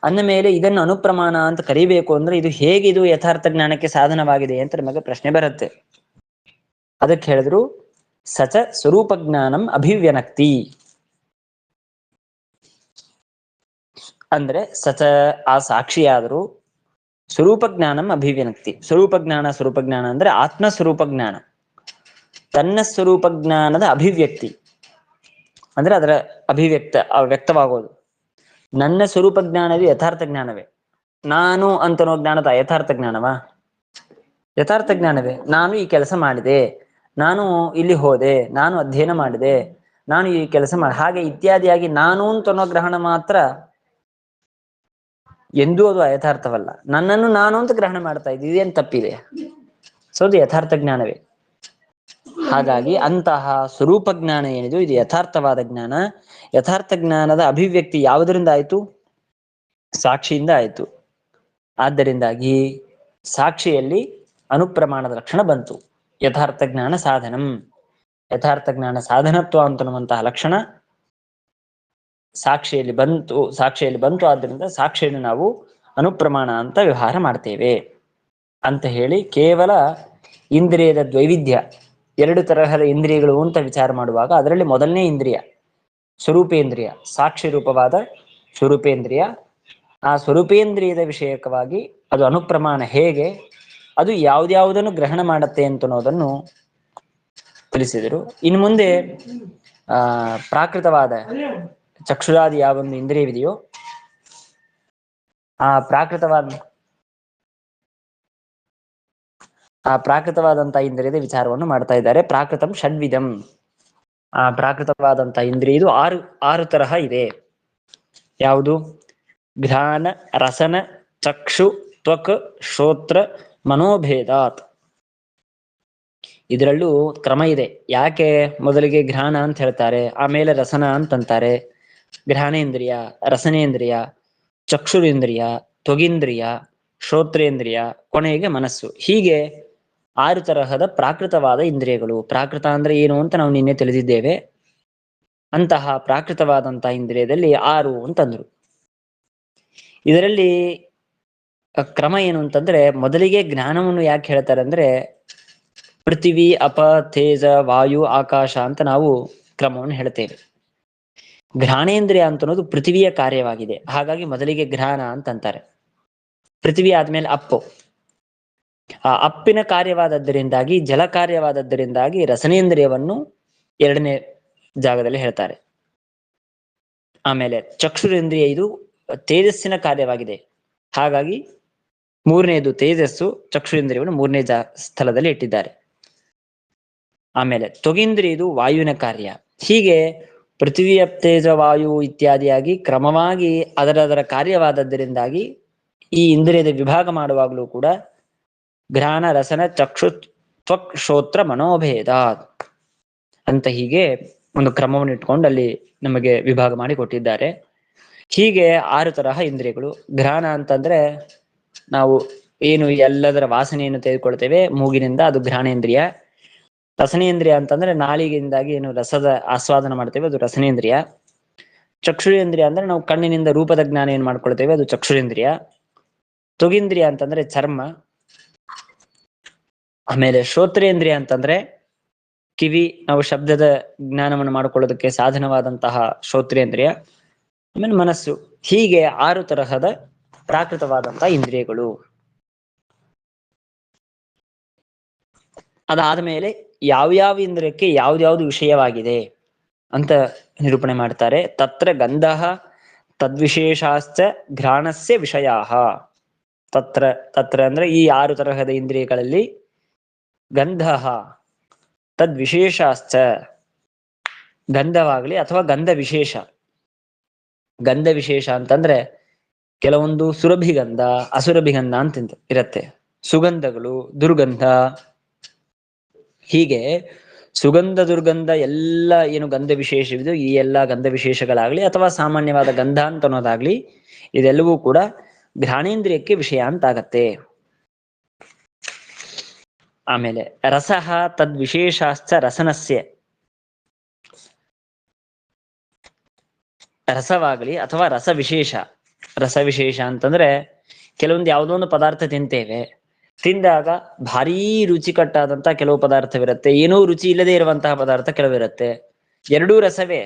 B: ಅಂದ ಮೇಲೆ ಇದನ್ನು ಅನುಪ್ರಮಾಣ ಅಂತ ಕರಿಬೇಕು ಅಂದ್ರೆ ಇದು ಹೇಗೆ ಇದು ಯಥಾರ್ಥ ಜ್ಞಾನಕ್ಕೆ ಸಾಧನವಾಗಿದೆ ಅಂತ ನಮಗೆ ಪ್ರಶ್ನೆ ಬರುತ್ತೆ. ಅದಕ್ಕೆ ಹೇಳಿದ್ರು ಸಚ ಸ್ವರೂಪ ಜ್ಞಾನಂ ಅಭಿವ್ಯನಕ್ತಿ. ಅಂದ್ರೆ ಸಚ ಆ ಸಾಕ್ಷಿಯಾದರೂ ಸ್ವರೂಪ ಜ್ಞಾನಂ ಅಭಿವ್ಯನಕ್ತಿ. ಸ್ವರೂಪ ಜ್ಞಾನ ಅಂದ್ರೆ ಆತ್ಮ ಸ್ವರೂಪ ಜ್ಞಾನ, ತನ್ನ ಸ್ವರೂಪ ಜ್ಞಾನದ ಅಭಿವ್ಯಕ್ತಿ ಅಂದ್ರೆ ಅದರ ವ್ಯಕ್ತವಾಗೋದು. ನನ್ನ ಸ್ವರೂಪ ಜ್ಞಾನವೇ ಯಥಾರ್ಥ ಜ್ಞಾನವೇ. ನಾನು ಅಂತನೋ ಜ್ಞಾನದ ಯಥಾರ್ಥ ಜ್ಞಾನವಾ? ಯಥಾರ್ಥ ಜ್ಞಾನವೇ. ನಾನು ಈ ಕೆಲಸ ಮಾಡಿದೆ, ನಾನು ಇಲ್ಲಿ ಹೋದೆ, ನಾನು ಅಧ್ಯಯನ ಮಾಡಿದೆ, ನಾನು ಈ ಕೆಲಸ ಹಾಗೆ ಇತ್ಯಾದಿಯಾಗಿ ನಾನು ಅಂತನೋ ಗ್ರಹಣ ಮಾತ್ರ ಎಂದೂ ಅದು ಯಥಾರ್ಥವಲ್ಲ. ನನ್ನನ್ನು ನಾನು ಅಂತ ಗ್ರಹಣ ಮಾಡ್ತಾ ಇದ್ದೀನಿ, ಇದೇನು ತಪ್ಪಿದೆ? ಸೊ ಅದು ಯಥಾರ್ಥ ಜ್ಞಾನವೇ. ಹಾಗಾಗಿ ಅಂತಹ ಸ್ವರೂಪ ಜ್ಞಾನ ಏನಿದು ಇದು ಯಥಾರ್ಥವಾದ ಜ್ಞಾನ. ಯಥಾರ್ಥ ಜ್ಞಾನದ ಅಭಿವ್ಯಕ್ತಿ ಯಾವುದರಿಂದ ಆಯ್ತು? ಸಾಕ್ಷಿಯಿಂದ ಆಯ್ತು. ಆದ್ದರಿಂದಾಗಿ ಸಾಕ್ಷಿಯಲ್ಲಿ ಅನುಪ್ರಮಾಣದ ಲಕ್ಷಣ ಬಂತು. ಯಥಾರ್ಥ ಜ್ಞಾನ ಸಾಧನಂ, ಯಥಾರ್ಥ ಜ್ಞಾನ ಸಾಧನತ್ವ ಅಂತನ್ನುವಂತಹ ಲಕ್ಷಣ ಸಾಕ್ಷಿಯಲ್ಲಿ ಬಂತು. ಆದ್ದರಿಂದ ಸಾಕ್ಷಿಯನ್ನು ನಾವು ಅನುಪ್ರಮಾಣ ಅಂತ ವ್ಯವಹಾರ ಮಾಡ್ತೇವೆ ಅಂತ ಹೇಳಿ, ಕೇವಲ ಇಂದ್ರಿಯದ ದ್ವೈವಿಧ್ಯ, ಎರಡು ತರಹದ ಇಂದ್ರಿಯಗಳು ಅಂತ ವಿಚಾರ ಮಾಡುವಾಗ ಅದರಲ್ಲಿ ಮೊದಲನೇ ಇಂದ್ರಿಯ ಸ್ವರೂಪೇಂದ್ರಿಯ, ಸಾಕ್ಷಿ ರೂಪವಾದ ಸ್ವರೂಪೇಂದ್ರಿಯ. ಆ ಸ್ವರೂಪೇಂದ್ರಿಯದ ವಿಷಯಕವಾಗಿ ಅದು ಅನುಪ್ರಮಾಣ ಹೇಗೆ, ಅದು ಯಾವ್ದ್ಯಾವುದನ್ನು ಗ್ರಹಣ ಮಾಡುತ್ತೆ ಅಂತನ್ನೋದನ್ನು ತಿಳಿಸಿದರು. ಇನ್ನು ಮುಂದೆ ಪ್ರಾಕೃತವಾದ ಚಕ್ಷುರಾದಿ ಯಾವೊಂದು ಇಂದ್ರಿಯವಿದೆಯೋ ಆ ಪ್ರಾಕೃತವಾದಂತಹ ಇಂದ್ರಿಯದ ವಿಚಾರವನ್ನು ಮಾಡ್ತಾ ಇದ್ದಾರೆ. ಪ್ರಾಕೃತಂ ಷಡ್ವಿಧಂ. ಆ ಪ್ರಾಕೃತವಾದಂತಹ ಇಂದ್ರಿಯ ಇದು ಆರು ತರಹ ಇದೆ. ಯಾವುದು? ಘ್ರಾಣ, ರಸನ, ಚಕ್ಷು, ತ್ವಕ್, ಶ್ರೋತ್ರ, ಮನೋಭೇದಾತ್. ಇದರಲ್ಲೂ ಕ್ರಮ ಇದೆ. ಯಾಕೆ ಮೊದಲಿಗೆ ಘ್ರಾಣ ಅಂತ ಹೇಳ್ತಾರೆ, ಆಮೇಲೆ ರಸನ ಅಂತಂತಾರೆ, ಘ್ರಾಣೇಂದ್ರಿಯ, ರಸನೇಂದ್ರಿಯ, ಚಕ್ಷುರೇಂದ್ರಿಯ, ತ್ವಗೇಂದ್ರಿಯ, ಶ್ರೋತ್ರೇಂದ್ರಿಯ, ಕೊನೆಗೆ ಮನಸ್ಸು. ಹೀಗೆ 6 ತರಹದ ಪ್ರಾಕೃತವಾದ ಇಂದ್ರಿಯಗಳು. ಪ್ರಾಕೃತ ಅಂದ್ರೆ ಏನು ಅಂತ ನಾವು ನಿನ್ನೆ ತಿಳಿದಿದ್ದೇವೆ. ಅಂತಹ ಪ್ರಾಕೃತವಾದಂತಹ ಇಂದ್ರಿಯದಲ್ಲಿ 6 ಅಂತಂದ್ರು. ಇದರಲ್ಲಿ ಕ್ರಮ ಏನು ಅಂತಂದ್ರೆ, ಮೊದಲಿಗೆ ಜ್ಞಾನವನ್ನು ಯಾಕೆ ಹೇಳ್ತಾರೆ ಅಂದ್ರೆ ಪೃಥ್ವಿ, ಅಪ, ತೇಜ, ವಾಯು, ಆಕಾಶ ಅಂತ ನಾವು ಕ್ರಮವನ್ನು ಹೇಳ್ತೇವೆ. ಘ್ರಾಣೇಂದ್ರಿಯ ಅಂತನ್ನೋದು ಪೃಥ್ವಿಯ ಕಾರ್ಯವಾಗಿದೆ, ಹಾಗಾಗಿ ಮೊದಲಿಗೆ ಘ್ರಾಣ ಅಂತಂತಾರೆ. ಪೃಥ್ವಿ ಆದ್ಮೇಲೆ ಅಪ್ಪು, ಆ ಅಪ್ಪಿನ ಕಾರ್ಯವಾದದ್ದರಿಂದಾಗಿ, ಜಲ ಕಾರ್ಯವಾದದ್ದರಿಂದಾಗಿ ರಸನೇಂದ್ರಿಯವನ್ನು 2ನೇ ಜಾಗದಲ್ಲಿ ಹೇಳ್ತಾರೆ. ಆಮೇಲೆ ಚಕ್ಷುರೇಂದ್ರಿಯ ಇದು ತೇಜಸ್ಸಿನ ಕಾರ್ಯವಾಗಿದೆ, ಹಾಗಾಗಿ 3ನೇದು ತೇಜಸ್ಸು, ಚಕ್ಷುರೇಂದ್ರಿಯವನ್ನು 3ನೇ ಸ್ಥಳದಲ್ಲಿ ಇಟ್ಟಿದ್ದಾರೆ. ಆಮೇಲೆ ತ್ವಗೇಂದ್ರಿಯ ಇದು ವಾಯುವಿನ ಕಾರ್ಯ. ಹೀಗೆ ಪೃಥ್ವಿ, ತೇಜ, ವಾಯು ಇತ್ಯಾದಿಯಾಗಿ ಕ್ರಮವಾಗಿ ಅದರ ಕಾರ್ಯವಾದದ್ದರಿಂದಾಗಿ ಈ ಇಂದ್ರಿಯದ ವಿಭಾಗ ಮಾಡುವಾಗಲೂ ಕೂಡ ಘ್ರಾಣ, ರಸನ, ಚಕ್ಷು, ತ್ವಕ್, ಶ್ರೋತ್ರ, ಮನೋಭೇದ ಅಂತ ಹೀಗೆ ಒಂದು ಕ್ರಮವನ್ನು ಇಟ್ಕೊಂಡು ಅಲ್ಲಿ ನಮಗೆ ವಿಭಾಗ ಮಾಡಿ ಕೊಟ್ಟಿದ್ದಾರೆ. ಹೀಗೆ 6 ತರಹ ಇಂದ್ರಿಯಗಳು. ಘ್ರಾಣ ಅಂತಂದ್ರೆ ನಾವು ಏನು ಎಲ್ಲದರ ವಾಸನೆಯನ್ನು ತೆಗೆದುಕೊಳ್ತೇವೆ ಮೂಗಿನಿಂದ, ಅದು ಘ್ರಾಣೇಂದ್ರಿಯ. ರಸನೇಂದ್ರಿಯ ಅಂತಂದ್ರೆ ನಾಲಿಗೆಯಿಂದಾಗಿ ಏನು ರಸದ ಆಸ್ವಾದನ ಮಾಡ್ತೇವೆ, ಅದು ರಸನೇಂದ್ರಿಯ. ಚಕ್ಷುರೇಂದ್ರಿಯ ಅಂದ್ರೆ ನಾವು ಕಣ್ಣಿನಿಂದ ರೂಪದ ಜ್ಞಾನ ಏನ್ ಮಾಡ್ಕೊಳ್ತೇವೆ, ಅದು ಚಕ್ಷುರೇಂದ್ರಿಯ. ತ್ವಗೇಂದ್ರಿಯ ಅಂತಂದ್ರೆ ಚರ್ಮ. ಆಮೇಲೆ ಶ್ರೋತ್ರೇಂದ್ರಿಯ ಅಂತಂದ್ರೆ ಕಿವಿ, ನಾವು ಶಬ್ದದ ಜ್ಞಾನವನ್ನು ಮಾಡಿಕೊಳ್ಳೋದಕ್ಕೆ ಸಾಧನವಾದಂತಹ ಶ್ರೋತ್ರೇಂದ್ರಿಯ. ಆಮೇಲೆ ಮನಸ್ಸು. ಹೀಗೆ 6 ತರಹದ ಪ್ರಾಕೃತವಾದಂತಹ ಇಂದ್ರಿಯಗಳು. ಅದಾದ ಮೇಲೆ ಯಾವ್ಯಾವ ಇಂದ್ರಿಯಕ್ಕೆ ಯಾವ್ದ್ಯಾವ್ದು ವಿಷಯವಾಗಿದೆ ಅಂತ ನಿರೂಪಣೆ ಮಾಡ್ತಾರೆ. ತತ್ರ ಗಂಧಃ ತದ್ವಿಶೇಷಾಶ್ಚ ಘ್ರಾಣಸ್ಯ ವಿಷಯಾಃ. ತತ್ರ ಅಂದ್ರೆ ಈ 6 ತರಹದ ಇಂದ್ರಿಯಗಳಲ್ಲಿ ಗಂಧಃ ತದ್ವಿಶೇಷಾಶ್ಚ, ಗಂಧವಾಗಲಿ ಅಥವಾ ಗಂಧ ವಿಶೇಷ. ಗಂಧ ವಿಶೇಷ ಅಂತಂದ್ರೆ ಕೆಲವೊಂದು ಸುರಭಿಗಂಧ, ಅಸುರಭಿಗಂಧ ಅಂತ ಇರತ್ತೆ. ಸುಗಂಧಗಳು, ದುರ್ಗಂಧ, ಹೀಗೆ ಸುಗಂಧ ದುರ್ಗಂಧ ಎಲ್ಲ ಏನು ಗಂಧ ವಿಶೇಷವಿದೆ, ಈ ಎಲ್ಲ ಗಂಧ ವಿಶೇಷಗಳಾಗ್ಲಿ ಅಥವಾ ಸಾಮಾನ್ಯವಾದ ಗಂಧ ಅಂತ ಅನ್ನೋದಾಗ್ಲಿ, ಇದೆಲ್ಲವೂ ಕೂಡ ಘ್ರಾಣೇಂದ್ರಿಯಕ್ಕೆ ವಿಷಯ ಅಂತಾಗತ್ತೆ. ಆಮೇಲೆ ರಸಃ ತದ್ವಿಶೇಷಾಶ್ಚ ರಸನಸ್ಯ. ರಸವಾಗಲಿ ಅಥವಾ ರಸವಿಶೇಷ. ರಸವಿಶೇಷ ಅಂತಂದ್ರೆ ಕೆಲವೊಂದು ಯಾವುದೋ ಒಂದು ಪದಾರ್ಥ ತಿಂತೇವೆ, ತಿಂದಾಗ ಭಾರೀ ರುಚಿಕಟ್ಟಾದಂತಹ ಕೆಲವು ಪದಾರ್ಥವಿರುತ್ತೆ, ಏನೂ ರುಚಿ ಇಲ್ಲದೆ ಇರುವಂತಹ ಪದಾರ್ಥ ಕೆಲವಿರುತ್ತೆ. ಎರಡೂ ರಸವೇ.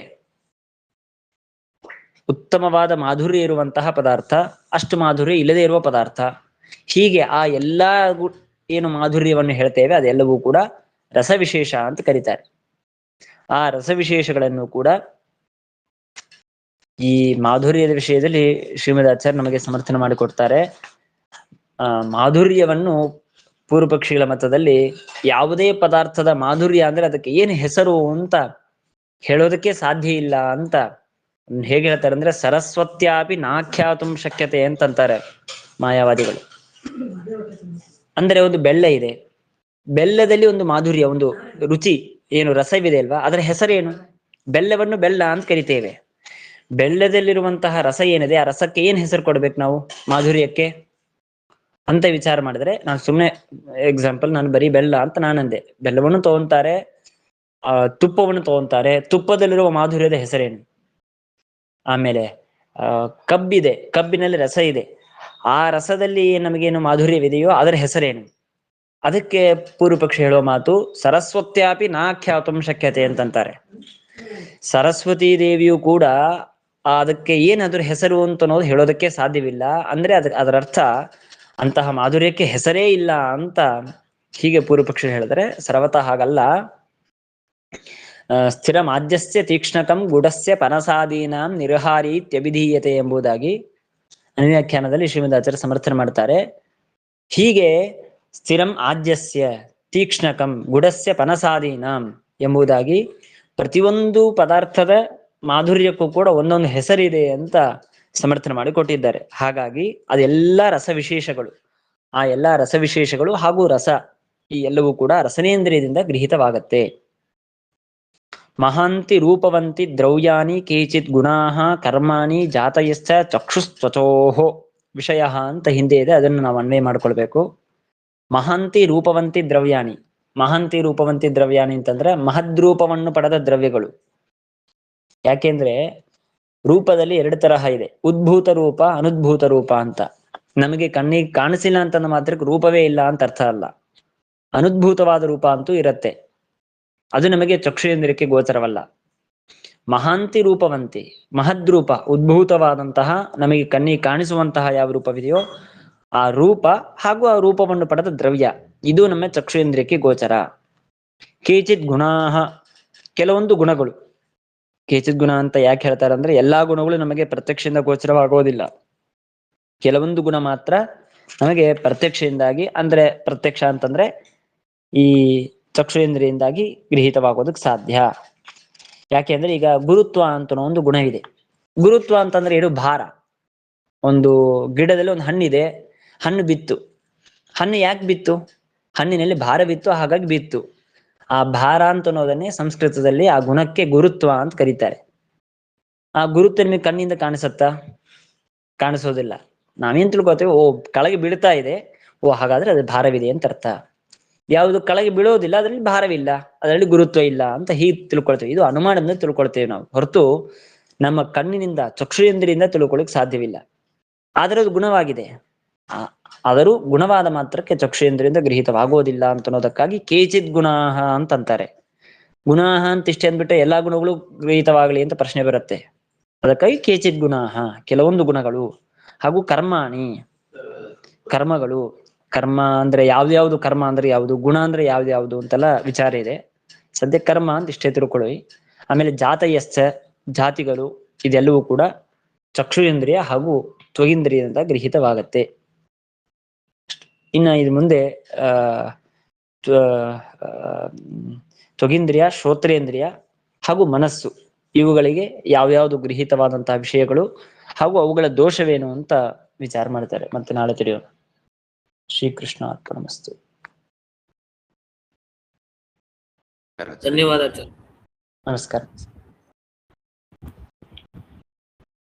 B: ಉತ್ತಮವಾದ ಮಾಧುರ್ಯ ಇರುವಂತಹ ಪದಾರ್ಥ, ಅಷ್ಟು ಮಾಧುರ್ಯ ಇಲ್ಲದೆ ಇರುವ ಪದಾರ್ಥ. ಹೀಗೆ ಆ ಎಲ್ಲಾ ಏನು ಮಾಧುರ್ಯವನ್ನು ಹೇಳ್ತೇವೆ ಅದೆಲ್ಲವೂ ಕೂಡ ರಸವಿಶೇಷ ಅಂತ ಕರೀತಾರೆ. ಆ ರಸವಿಶೇಷಗಳನ್ನು ಕೂಡ ಈ ಮಾಧುರ್ಯದ ವಿಷಯದಲ್ಲಿ ಶ್ರೀಮದ್ ಆಚಾರ್ಯ ನಮಗೆ ಸಮರ್ಥನೆ ಮಾಡಿಕೊಡ್ತಾರೆ. ಮಾಧುರ್ಯವನ್ನು ಪೂರ್ವ ಪಕ್ಷಿಗಳ ಮತದಲ್ಲಿ ಯಾವುದೇ ಪದಾರ್ಥದ ಮಾಧುರ್ಯ ಅಂದ್ರೆ ಅದಕ್ಕೆ ಏನು ಹೆಸರು ಅಂತ ಹೇಳೋದಕ್ಕೆ ಸಾಧ್ಯ ಇಲ್ಲ ಅಂತ ಹೇಗೆ ಹೇಳ್ತಾರೆ ಅಂದ್ರೆ ಸರಸ್ವತ್ಯಾಪಿ ನಾಖ್ಯಾತುಂ ಶಕ್ಯತೆ ಅಂತಂತಾರೆ ಮಾಯಾವಾದಿಗಳು. ಅಂದ್ರೆ ಒಂದು ಬೆಲ್ಲ ಇದೆ, ಬೆಲ್ಲದಲ್ಲಿ ಒಂದು ಮಾಧುರ್ಯ, ಒಂದು ರುಚಿ ಏನು ರಸವಿದೆ ಅಲ್ವಾ, ಅದರ ಹೆಸರೇನು? ಬೆಲ್ಲವನ್ನು ಬೆಲ್ಲ ಅಂತ ಕರಿತೇವೆ. ಬೆಲ್ಲದಲ್ಲಿರುವಂತಹ ರಸ ಏನಿದೆ ಆ ರಸಕ್ಕೆ ಏನ್ ಹೆಸರು ಕೊಡ್ಬೇಕು ನಾವು ಮಾಧುರ್ಯಕ್ಕೆ ಅಂತ ವಿಚಾರ ಮಾಡಿದ್ರೆ, ನಾನು ಸುಮ್ಮನೆ ಎಕ್ಸಾಂಪಲ್, ನಾನು ಬರೀ ಬೆಲ್ಲ ಅಂತ ನಾನಂದೆ. ಬೆಲ್ಲವನ್ನು ತಗೊಂತಾರೆ, ತುಪ್ಪವನ್ನು ತಗೊಂತಾರೆ, ತುಪ್ಪದಲ್ಲಿರುವ ಮಾಧುರ್ಯದ ಹೆಸರೇನು? ಆಮೇಲೆ ಕಬ್ಬಿದೆ, ಕಬ್ಬಿನಲ್ಲಿ ರಸ ಇದೆ, ಆ ರಸದಲ್ಲಿ ನಮಗೇನು ಮಾಧುರ್ಯವಿದೆಯೋ ಅದರ ಹೆಸರೇನು? ಅದಕ್ಕೆ ಪೂರ್ವ ಪಕ್ಷಿ ಹೇಳುವ ಮಾತು ಸರಸ್ವತ್ಯಾಪಿ ನಾಖ್ಯಾತುಂ ಶಕ್ಯತೆ ಅಂತಂತಾರೆ. ಸರಸ್ವತೀ ದೇವಿಯು ಕೂಡ ಅದಕ್ಕೆ ಏನಾದ್ರೂ ಹೆಸರು ಅಂತ ಅನ್ನೋದು ಹೇಳೋದಕ್ಕೆ ಸಾಧ್ಯವಿಲ್ಲ. ಅಂದ್ರೆ ಅದರ ಅರ್ಥ ಅಂತಹ ಮಾಧುರ್ಯಕ್ಕೆ ಹೆಸರೇ ಇಲ್ಲ ಅಂತ ಹೀಗೆ ಪೂರ್ವ ಪಕ್ಷಿ ಹೇಳಿದ್ರೆ, ಸರ್ವತಃ ಹಾಗಲ್ಲ. ಸ್ಥಿರ ಮಾದ್ಯಸ್ಯ ತೀಕ್ಷ್ಣಕಂ ಗುಡಸ್ಯ ಪನಸಾದೀನಾಂ ನಿರ್ಹಾರೀತ್ಯಭಿಧೀಯತೆ ಎಂಬುದಾಗಿ ಅನ್ವ್ಯಾಖ್ಯಾನದಲ್ಲಿ ಶ್ರೀಮದ್ ಆಚಾರ್ಯ ಸಮರ್ಥನೆ ಮಾಡ್ತಾರೆ. ಹೀಗೆ ಸ್ಥಿರಂ ಆದ್ಯಸ್ಯ ತೀಕ್ಷ್ಣಕಂ ಗುಡಸ್ಯ ಪನಸಾದೀನಾಂ ಎಂಬುದಾಗಿ ಪ್ರತಿಯೊಂದು ಪದಾರ್ಥದ ಮಾಧುರ್ಯಕ್ಕೂ ಕೂಡ ಒಂದೊಂದು ಹೆಸರಿದೆ ಅಂತ ಸಮರ್ಥನೆ ಮಾಡಿ ಕೊಟ್ಟಿದ್ದಾರೆ. ಹಾಗಾಗಿ ಅದೆಲ್ಲ ರಸವಿಶೇಷಗಳು, ಆ ಎಲ್ಲ ರಸವಿಶೇಷಗಳು ಹಾಗೂ ರಸ ಈ ಎಲ್ಲವೂ ಕೂಡ ರಸನೇಂದ್ರಿಯದಿಂದ ಗೃಹೀತವಾಗತ್ತೆ. ಮಹಾಂತಿ ರೂಪವಂತಿ ದ್ರವ್ಯಾನಿ ಕೇಚಿತ್ ಗುಣಾಹ ಕರ್ಮಾಣಿ ಜಾತಯಶ್ಚ ಚಕ್ಷುಸ್ತ್ವಚೋಹೋ ವಿಷಯ ಅಂತ ಹಿಂದೆ ಇದೆ, ಅದನ್ನು ನಾವು ಅನ್ವಯ ಮಾಡ್ಕೊಳ್ಬೇಕು. ಮಹಾಂತಿ ರೂಪವಂತಿ ದ್ರವ್ಯಾನಿ, ಮಹಾಂತಿ ರೂಪವಂತಿ ದ್ರವ್ಯಾನಿ ಅಂತಂದ್ರೆ ಮಹದ್ರೂಪವನ್ನು ಪಡೆದ ದ್ರವ್ಯಗಳು. ಯಾಕೆಂದ್ರೆ ರೂಪದಲ್ಲಿ ಎರಡು ತರಹ ಇದೆ, ಉದ್ಭೂತ ರೂಪ, ಅನುದ್ಭೂತ ರೂಪ ಅಂತ. ನಮಗೆ ಕಣ್ಣಿಗೆ ಕಾಣಿಸಿಲ್ಲ ಅಂತಂದ ಮಾತ್ರಕ್ಕೆ ರೂಪವೇ ಇಲ್ಲ ಅಂತ ಅರ್ಥ ಅಲ್ಲ. ಅನುದ್ಭೂತವಾದ ರೂಪ ಅಂತೂ ಇರತ್ತೆ, ಅದು ನಮಗೆ ಚಕ್ಷುರೇಂದ್ರಿಯಕ್ಕೆ ಗೋಚರವಲ್ಲ. ಮಹಾಂತಿ ರೂಪವಂತಿ, ಮಹದ್ರೂಪ, ಉದ್ಭೂತವಾದಂತಹ ನಮಗೆ ಕಣ್ಣಿಗೆ ಕಾಣಿಸುವಂತಹ ಯಾವ ರೂಪವಿದೆಯೋ ಆ ರೂಪ ಹಾಗೂ ಆ ರೂಪವನ್ನು ಪಡೆದ ದ್ರವ್ಯ, ಇದು ನಮ್ಮ ಚಕ್ಷುರೇಂದ್ರಿಯಕ್ಕೆ ಗೋಚರ. ಕೇಚಿತ್ ಗುಣಾಹ, ಕೆಲವೊಂದು ಗುಣಗಳು. ಕೇಚಿತ್ ಗುಣ ಅಂತ ಯಾಕೆ ಹೇಳ್ತಾರೆ ಅಂದ್ರೆ ಎಲ್ಲಾ ಗುಣಗಳು ನಮಗೆ ಪ್ರತ್ಯಕ್ಷದಿಂದ ಗೋಚರವಾಗೋದಿಲ್ಲ, ಕೆಲವೊಂದು ಗುಣ ಮಾತ್ರ ನಮಗೆ ಪ್ರತ್ಯಕ್ಷದಿಂದಾಗಿ, ಅಂದ್ರೆ ಪ್ರತ್ಯಕ್ಷ ಅಂತಂದ್ರೆ ಈ ಚಕ್ಷುರೇಂದ್ರಿಯಿಂದಾಗಿ ಗೃಹೀತವಾಗೋದಕ್ಕೆ ಸಾಧ್ಯ. ಯಾಕೆಂದ್ರೆ ಈಗ ಗುರುತ್ವ ಅಂತ ಒಂದು ಗುಣವಿದೆ. ಗುರುತ್ವ ಅಂತಂದ್ರೆ ಏನು? ಭಾರ. ಒಂದು ಗಿಡದಲ್ಲಿ ಒಂದು ಹಣ್ಣಿದೆ, ಹಣ್ಣು ಬಿತ್ತು, ಹಣ್ಣು ಯಾಕೆ ಬಿತ್ತು? ಹಣ್ಣಿನಲ್ಲಿ ಭಾರ ಬಿತ್ತು, ಹಾಗಾಗಿ ಬಿತ್ತು. ಆ ಭಾರ ಅಂತ ಅನ್ನೋದನ್ನೇ ಸಂಸ್ಕೃತದಲ್ಲಿ ಆ ಗುಣಕ್ಕೆ ಗುರುತ್ವ ಅಂತ ಕರೀತಾರೆ. ಆ ಗುರುತ್ವ ನಿಮಗೆ ಕಣ್ಣಿಂದ ಕಾಣಿಸತ್ತಾ? ಕಾಣಿಸೋದಿಲ್ಲ. ನಾವೇನ್ ತಿಳ್ಕೊತೇವೆ, ಓ ಕೆಳಗೆ ಬೀಳ್ತಾ ಇದೆ, ಓ ಹಾಗಾದ್ರೆ ಅದು ಭಾರವಿದೆ ಅಂತ ಅರ್ಥ. ಯಾವುದು ಕೆಳಗೆ ಬೀಳೋದಿಲ್ಲ ಅದರಲ್ಲಿ ಭಾರವಿಲ್ಲ, ಅದರಲ್ಲಿ ಗುರುತ್ವ ಇಲ್ಲ ಅಂತ ಹೀಗೆ ತಿಳ್ಕೊಳ್ತೇವೆ. ಇದು ಅನುಮಾನದಿಂದ ತಿಳ್ಕೊಳ್ತೇವೆ ನಾವು, ಹೊರತು ನಮ್ಮ ಕಣ್ಣಿನಿಂದ ಚಕ್ಷುರೇಂದ್ರಿಯಿಂದ ತಿಳ್ಕೊಳ್ಳಿಕ್ ಸಾಧ್ಯವಿಲ್ಲ. ಆದರೆ ಅದು ಗುಣವಾಗಿದೆ, ಆದರೂ ಗುಣವಾದ ಮಾತ್ರಕ್ಕೆ ಚಕ್ಷುರೇಂದ್ರಿಯಿಂದ ಗೃಹೀತವಾಗೋದಿಲ್ಲ ಅಂತ ಅನ್ನೋದಕ್ಕಾಗಿ ಕೇಚಿತ್ ಗುಣಾಹ ಅಂತಂತಾರೆ. ಗುಣಾಹ ಅಂತ ಇಷ್ಟೇ ಅಂದ್ಬಿಟ್ಟೆ ಎಲ್ಲಾ ಗುಣಗಳು ಗೃಹೀತವಾಗಲಿ ಅಂತ ಪ್ರಶ್ನೆ ಬರುತ್ತೆ. ಅದಕ್ಕಾಗಿ ಕೇಚಿತ್ ಗುಣಾಹ, ಕೆಲವೊಂದು ಗುಣಗಳು. ಹಾಗೂ ಕರ್ಮಾಣಿ, ಕರ್ಮಗಳು. ಕರ್ಮ ಅಂದ್ರೆ ಯಾವ್ದು ಕರ್ಮ ಅಂದ್ರೆ ಯಾವುದು, ಗುಣ ಅಂದ್ರೆ ಯಾವ್ದು ಅಂತೆಲ್ಲ ವಿಚಾರ ಇದೆ. ಸದ್ಯ ಕರ್ಮ ಅಂತ ಇಷ್ಟೇ ತಿಳ್ಕೊಳ್ಳಿ. ಆಮೇಲೆ ಜಾತಯಶ್ಚ, ಜಾತಿಗಳು, ಇದೆಲ್ಲವೂ ಕೂಡ ಚಕ್ಷುರೇಂದ್ರಿಯ ಹಾಗೂ ತ್ವಗೀಂದ್ರಿಯದಿಂದ ಗೃಹೀತವಾಗತ್ತೆ. ಇನ್ನ ಇದು ಮುಂದೆ ತ್ವಗೀಂದ್ರಿಯ, ಶ್ರೋತ್ರೇಂದ್ರಿಯ ಹಾಗೂ ಮನಸ್ಸು, ಇವುಗಳಿಗೆ ಯಾವ್ಯಾವ್ದು ಗೃಹೀತವಾದಂತಹ ವಿಷಯಗಳು ಹಾಗೂ ಅವುಗಳ ದೋಷವೇನು ಅಂತ ವಿಚಾರ ಮಾಡ್ತಾರೆ. ಮತ್ತೆ ನಾಳೆ ತಿಳಿಯೋಣ. ಶ್ರೀಕೃಷ್ಣ ಅರ್ಪಣಮಸ್ತು.
C: ಧನ್ಯವಾದ.
B: ನಮಸ್ಕಾರ.